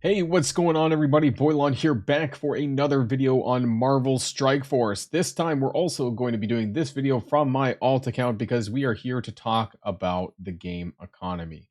Hey, what's going on, everybody? Boilon here, back for another video on Marvel Strike Force. This time, we're also going to be doing this video from my alt account because we are here to talk about the game economy.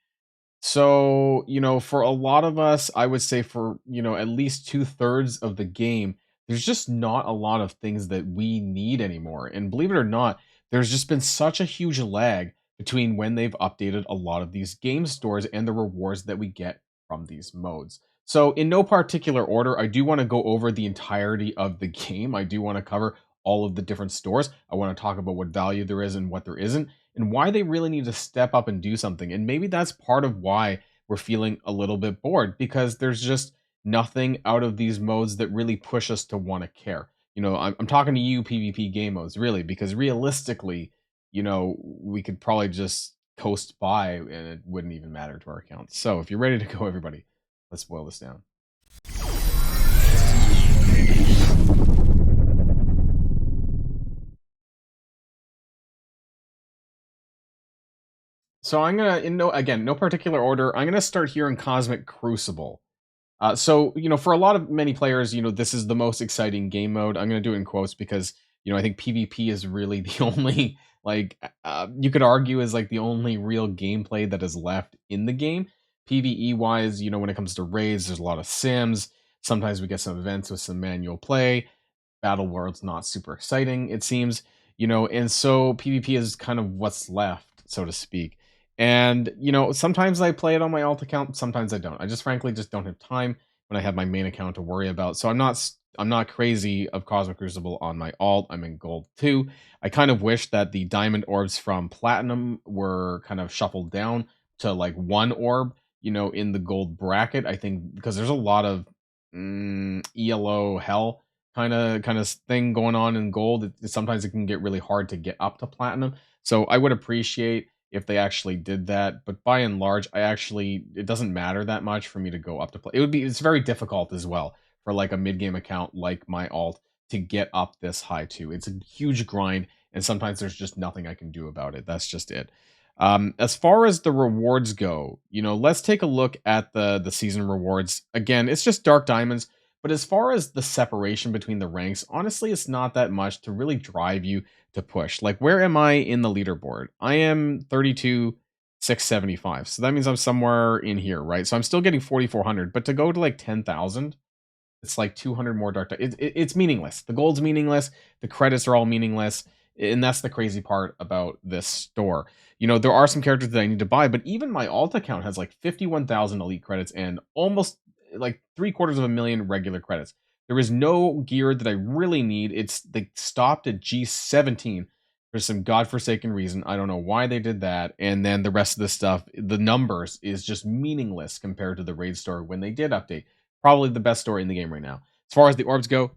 So, for a lot of us, I would say for, at least two-thirds of the game, there's just not a lot of things that we need anymore. And believe it or not, there's just been such a huge lag between when they've updated a lot of these game stores and the rewards that we get from these modes. So, in no particular order, I do want to go over the entirety of the game. I do want to cover all of the different stores. I want to talk about what value there is and what there isn't, and why they really need to step up and do something. And maybe that's part of why we're feeling a little bit bored, because there's just nothing out of these modes that really push us to want to care. I'm talking to you, PvP game modes, really, because realistically, we could probably just coast by and it wouldn't even matter to our accounts. So if you're ready to go, everybody, let's boil this down. So I'm gonna, no particular order, I'm gonna start here in Cosmic Crucible. So, for a lot of many players, this is the most exciting game mode. I'm going to do it in quotes because, I think PvP is really the only, you could argue is like the only real gameplay that is left in the game. PvE wise, when it comes to raids, there's a lot of sims. Sometimes we get some events with some manual play. Battle World's not super exciting, it seems, and so PvP is kind of what's left, so to speak. And, sometimes I play it on my alt account, sometimes I don't. I just frankly just don't have time when I have my main account to worry about. So I'm not crazy of Cosmic Crucible on my alt. I'm in gold too. I kind of wish that the diamond orbs from platinum were kind of shuffled down to like one orb, in the gold bracket. I think because there's a lot of ELO hell kind of thing going on in gold. Sometimes it can get really hard to get up to platinum. So I would appreciate if they actually did that, but by and large, it doesn't matter that much for me to go up to play. It's very difficult as well for like a mid game account like my alt to get up this high too. It's a huge grind, and sometimes there's just nothing I can do about it. That's just it. As far as the rewards go, let's take a look at the season rewards. Again, it's just dark diamonds, but as far as the separation between the ranks, honestly, it's not that much to really drive you to push. Like, where am I in the leaderboard? I am 32,675. So that means I'm somewhere in here, right? So I'm still getting 4,400, but to go to like 10,000, it's like 200 more dark. It's meaningless. The gold's meaningless. The credits are all meaningless. And that's the crazy part about this store. There are some characters that I need to buy, but even my alt account has like 51,000 elite credits and almost like 750,000 regular credits. There is no gear that I really need. They stopped at G17 for some godforsaken reason. I don't know why they did that. And then the rest of the stuff, the numbers is just meaningless compared to the raid store when they did update. Probably the best store in the game right now. As far as the orbs go,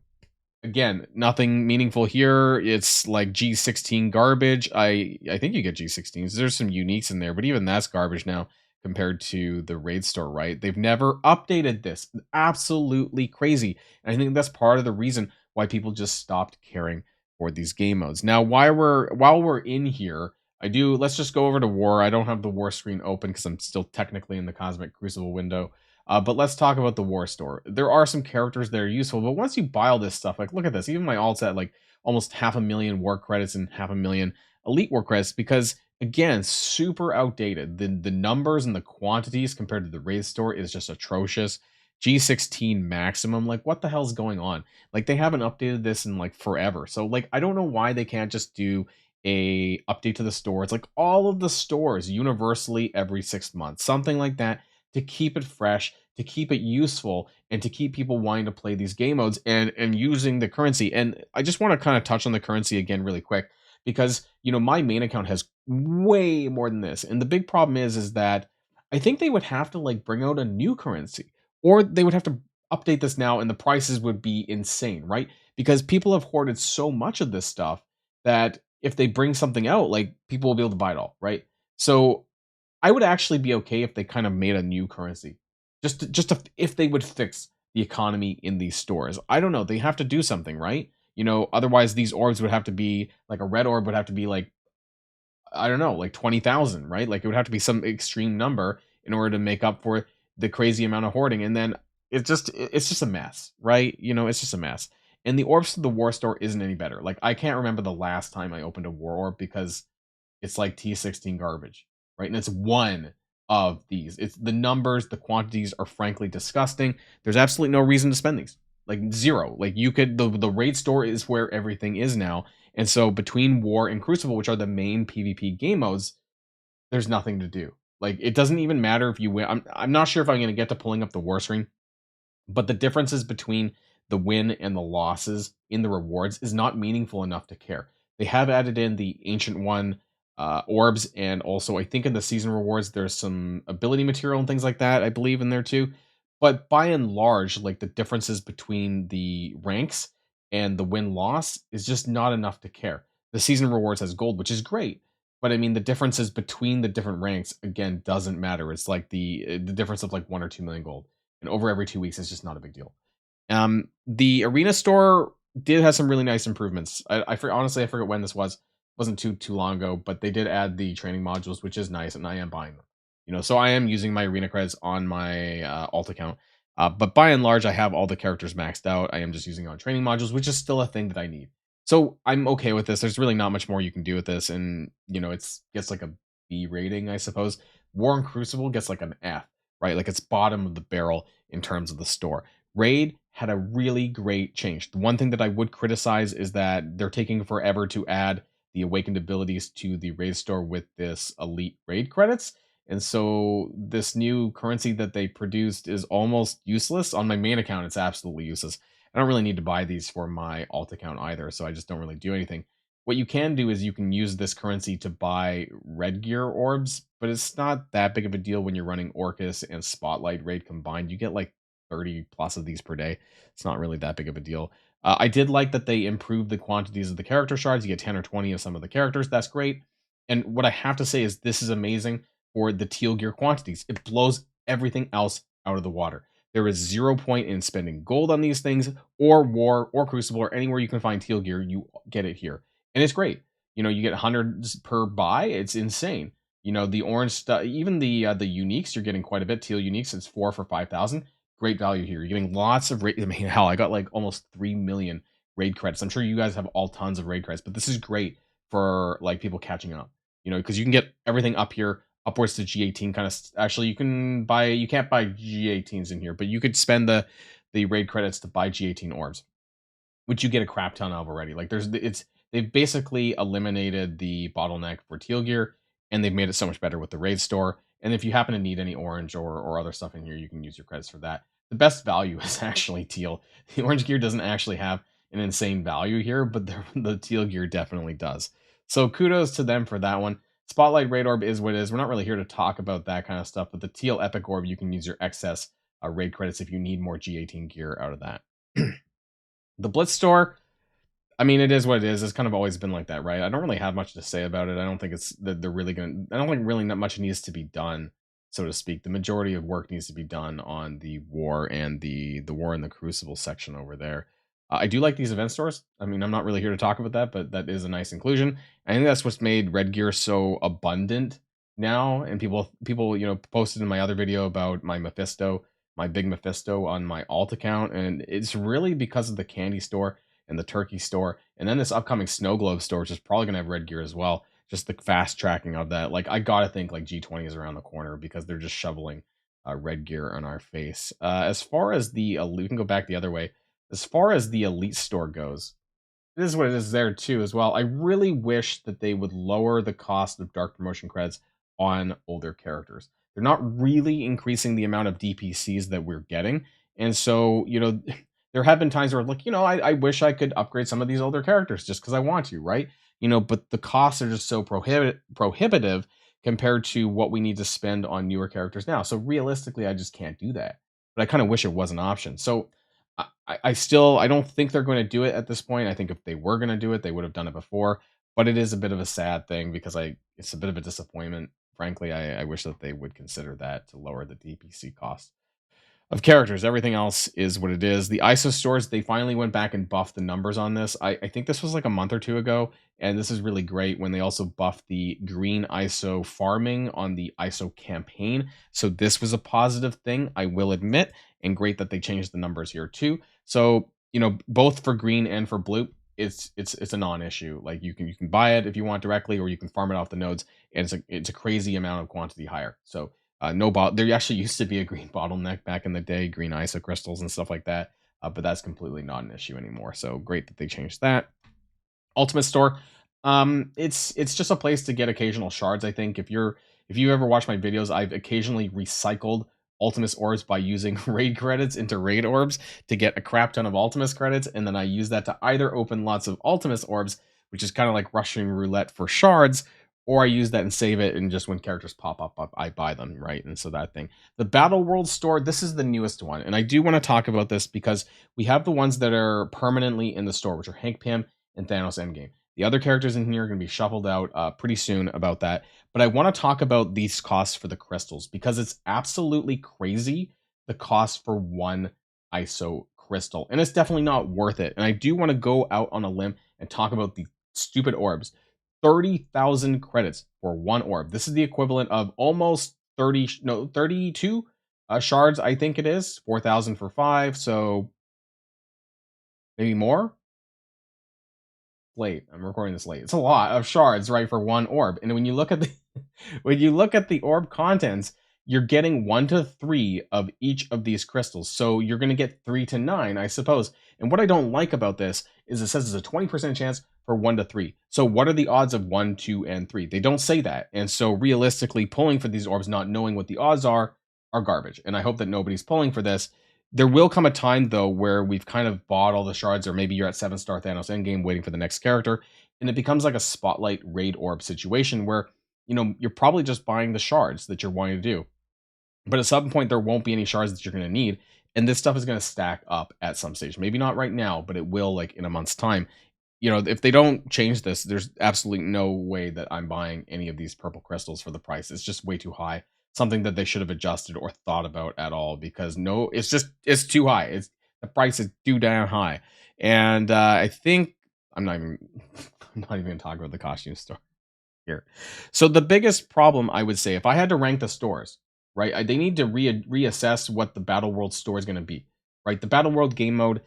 again, nothing meaningful here. It's like G16 garbage. I think you get G16s. There's some uniques in there, but even that's garbage now compared to the raid store, right? They've never updated this. Absolutely crazy. And I think that's part of the reason why people just stopped caring for these game modes. Now, while we're in here, let's just go over to war. I don't have the war screen open because I'm still technically in the Cosmic Crucible window. But let's talk about the war store. There are some characters that are useful, but once you buy all this stuff, like look at this, even my alt's at like almost 500,000 war credits and 500,000 elite war credits, because again, super outdated. The numbers and the quantities compared to the raid store is just atrocious. G16 maximum, like what the hell's going on? Like they haven't updated this in like forever. So like I don't know why they can't just do a update to the store. It's like all of the stores universally every 6 months, something like that, to keep it fresh, to keep it useful, and to keep people wanting to play these game modes and using the currency. And I just want to kind of touch on the currency again really quick, because my main account has way more than this. And the big problem is that I think they would have to like bring out a new currency, or they would have to update this now and the prices would be insane, right? Because people have hoarded so much of this stuff that if they bring something out, like people will be able to buy it all, right? So I would actually be okay if they kind of made a new currency, if they would fix the economy in these stores. I don't know. They have to do something, right? Otherwise these orbs would have to be like a red orb would have to be like, I don't know, like 20,000, right? Like it would have to be some extreme number in order to make up for the crazy amount of hoarding. And then it's just a mess, right? It's just a mess. And the orbs to the war store isn't any better. Like, I can't remember the last time I opened a war orb because it's like T16 garbage, right? And it's one of these. It's the numbers, the quantities are frankly disgusting. There's absolutely no reason to spend these. Like, zero. Like, you could the raid store is where everything is now. And so between War and Crucible, which are the main PvP game modes, there's nothing to do. Like, it doesn't even matter if you win. I'm not sure if I'm going to get to pulling up the war screen, but the differences between the win and the losses in the rewards is not meaningful enough to care. They have added in the Ancient One orbs, and also I think in the season rewards there's some ability material and things like that, I believe, in there too. But by and large, like, the differences between the ranks and the win loss is just not enough to care. The season rewards has gold, which is great, but I mean the differences between the different ranks again doesn't matter. It's like the difference of like 1 or 2 million gold, and over every 2 weeks is just not a big deal. The arena store did have some really nice improvements. Honestly, I forget when this was. It wasn't too long ago, but they did add the training modules, which is nice, and I am buying them. So I am using my arena credits on my alt account. But by and large, I have all the characters maxed out. I am just using on training modules, which is still a thing that I need. So I'm okay with this. There's really not much more you can do with this, and it's gets like a B rating, I suppose. War and Crucible gets like an F, right? Like, it's bottom of the barrel in terms of the store. Raid had a really great change. The one thing that I would criticize is that they're taking forever to add the awakened abilities to the raid store with this elite raid credits. And so this new currency that they produced is almost useless. On my main account, it's absolutely useless. I don't really need to buy these for my alt account either, so I just don't really do anything. What you can do is you can use this currency to buy red gear orbs, but it's not that big of a deal when you're running Orcus and Spotlight raid combined. You get like 30 plus of these per day. It's not really that big of a deal. I did like that they improved the quantities of the character shards. You get 10 or 20 of some of the characters. That's great. And what I have to say is this is amazing for the teal gear quantities. It blows everything else out of the water. There is 0 point in spending gold on these things, or War, or Crucible, or anywhere you can find teal gear. You get it here. And it's great. You get hundreds per buy. It's insane. The orange stuff, even the uniques, you're getting quite a bit. Teal uniques, it's 4 for 5,000. Great value here. You're getting lots of raid. I mean, hell, I got like almost 3 million raid credits. I'm sure you guys have all tons of raid credits, but this is great for like people catching up. Because you can get everything up here upwards to G18 kind of. Actually, you can't buy G18s in here, but you could spend the raid credits to buy G18 orbs, which you get a crap ton of already. Like, they've basically eliminated the bottleneck for teal gear, and they've made it so much better with the raid store. And if you happen to need any orange or other stuff in here, you can use your credits for that. The best value is actually teal. The orange gear doesn't actually have an insane value here, but the teal gear definitely does. So kudos to them for that one. Spotlight Raid Orb is what it is. We're not really here to talk about that kind of stuff, but the teal Epic Orb, you can use your excess raid credits if you need more G18 gear out of that. The Blitz Store, I mean, it is what it is. It's kind of always been like that, right? I don't really have much to say about it. I don't think it's that they're really going to, I don't think really not much needs to be done, so to speak. The majority of work needs to be done on the War and the War and the Crucible section over there. I do like these event stores. I mean, I'm not really here to talk about that, but that is a nice inclusion. I think that's what's made Red Gear so abundant now. And people, posted in my other video about my Mephisto, my big Mephisto on my alt account, and it's really because of the candy store and the turkey store, and then this upcoming snow globe store, which is probably gonna have red gear as well. Just the fast tracking of that. Like, I gotta think like G20 is around the corner because they're just shoveling red gear on our face. As far as the elite, we can go back the other way. As far as the elite store goes, this is what it is there too as well. I really wish that they would lower the cost of dark promotion credits on older characters. They're not really increasing the amount of DPCs that we're getting, and so there have been times where, like, I wish I could upgrade some of these older characters just because I want to, right? But the costs are just so prohibitive compared to what we need to spend on newer characters now. So realistically, I just can't do that. But I kind of wish it was an option. So I don't think they're going to do it at this point. I think if they were going to do it, they would have done it before. But it is a bit of a sad thing because it's a bit of a disappointment. Frankly, I wish that they would consider that to lower the DPC cost of characters. Everything else is what it is. The ISO stores, they finally went back and buffed the numbers on this. I think this was like a month or two ago, and this is really great when they also buffed the green ISO farming on the ISO campaign. So this was a positive thing, I will admit, and great that they changed the numbers here too. So, both for green and for blue, it's a non-issue. Like you can buy it if you want directly, or you can farm it off the nodes, and it's a crazy amount of quantity higher. So no there actually used to be a green bottleneck back in the day, green iso crystals and stuff like that, but that's completely not an issue anymore. So great that they changed that. Ultimate Store, it's just a place to get occasional shards. I think if you ever watch my videos, I've occasionally recycled Ultimus orbs by using raid credits into raid orbs to get a crap ton of Ultimus credits, and then I use that to either open lots of Ultimus orbs, which is kind of like Russian roulette for shards, or I use that and save it, and just when characters pop up, I buy them, right? And so that thing. The Battle World Store, this is the newest one, and I do want to talk about this because we have the ones that are permanently in the store, which are Hank Pym and Thanos Endgame. The other characters in here are going to be shuffled out pretty soon about that. But I want to talk about these costs for the crystals because it's absolutely crazy, the cost for one ISO crystal. And it's definitely not worth it. And I do want to go out on a limb and talk about the stupid orbs. 30,000 credits for one orb. This is the equivalent of almost 32 shards, I think it is. 4,000 for 5, so maybe more. Late. I'm recording this late. It's a lot of shards, right, for one orb. And when you look at the when you look at the orb contents, you're getting 1 to 3 of each of these crystals. So you're going to get 3 to 9, I suppose. And what I don't like about this is it says there's a 20% chance for 1 to 3. So what are the odds of 1, 2, and 3? They don't say that. And so realistically, pulling for these orbs, not knowing what the odds are garbage. And I hope that nobody's pulling for this. There will come a time, though, where we've kind of bought all the shards, or maybe you're at 7-star Thanos Endgame waiting for the next character, and it becomes like a spotlight raid orb situation where, you're probably just buying the shards that you're wanting to do. But at some point, there won't be any shards that you're going to need, and this stuff is going to stack up at some stage. Maybe not right now, but it will, like, in a month's time. If they don't change this, there's absolutely no way that I'm buying any of these purple crystals for the price. It's just way too high. Something that they should have adjusted or thought about at all, because no, it's too high. The price is too damn high. And I think I'm not even gonna talk about the costume store here. So the biggest problem, I would say, if I had to rank the stores, right, they need to reassess what the Battle World store is going to be, right? The Battle World game mode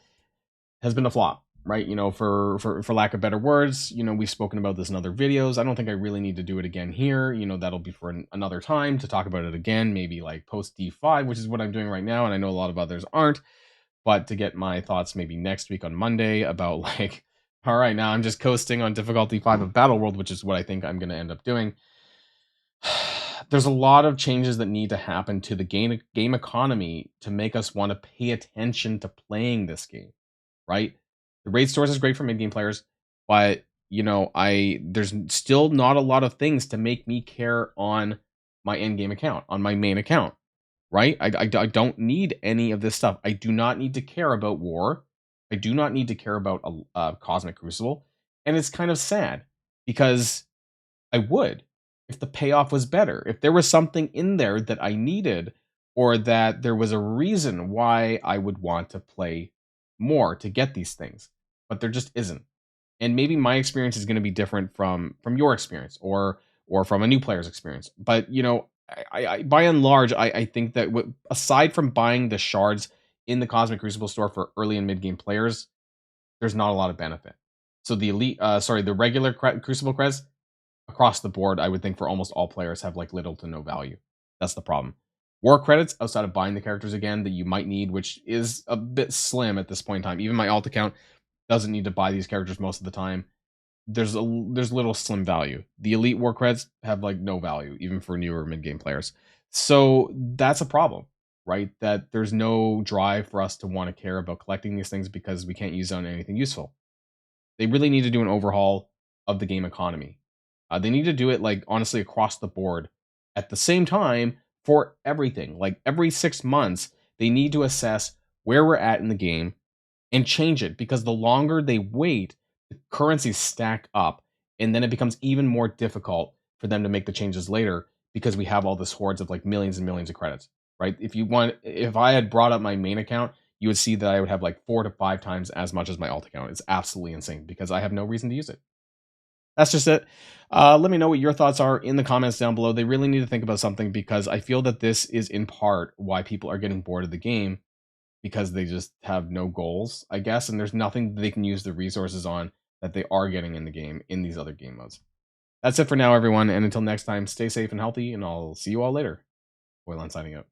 has been a flop, right? For lack of better words, we've spoken about this in other videos. I don't think I really need to do it again here. That'll be for another time to talk about it again, maybe like post D5, which is what I'm doing right now, and I know a lot of others aren't. But to get my thoughts maybe next week on Monday about like, all right, now I'm just coasting on difficulty 5 of Battle World, which is what I think I'm going to end up doing. There's a lot of changes that need to happen to the game economy to make us want to pay attention to playing this game, right? The raid stores is great for mid game players, but there's still not a lot of things to make me care on my end game account, on my main account, right? I don't need any of this stuff. I do not need to care about war. I do not need to care about a Cosmic Crucible, and it's kind of sad because I would if the payoff was better, if there was something in there that I needed, or that there was a reason why I would want to play more to get these things, but there just isn't. And maybe my experience is going to be different from your experience, or from a new player's experience. But I by and large, I think that aside from buying the shards in the Cosmic Crucible store for early and mid game players, there's not a lot of benefit. So the regular Crucible creds across the board, I would think for almost all players, have like little to no value. That's the problem. War credits, outside of buying the characters again that you might need, which is a bit slim at this point in time. Even my alt account doesn't need to buy these characters most of the time. There's little slim value. The elite war creds have like no value, even for newer mid game players. So that's a problem, right? That there's no drive for us to want to care about collecting these things because we can't use it on anything useful. They really need to do an overhaul of the game economy. They need to do it, like, honestly, across the board at the same time for everything. Like, every 6 months, they need to assess where we're at in the game and change it, because the longer they wait, the currencies stack up, and then it becomes even more difficult for them to make the changes later because we have all this hordes of like millions and millions of credits, right? If I had brought up my main account, you would see that I would have like 4 to 5 times as much as my alt account. It's absolutely insane because I have no reason to use it. That's just it. Let me know what your thoughts are in the comments down below. They really need to think about something, because I feel that this is in part why people are getting bored of the game. because they just have no goals, I guess, and there's nothing they can use the resources on that they are getting in the game in these other game modes. That's it for now, everyone, and until next time, stay safe and healthy, and I'll see you all later. Boilon signing out.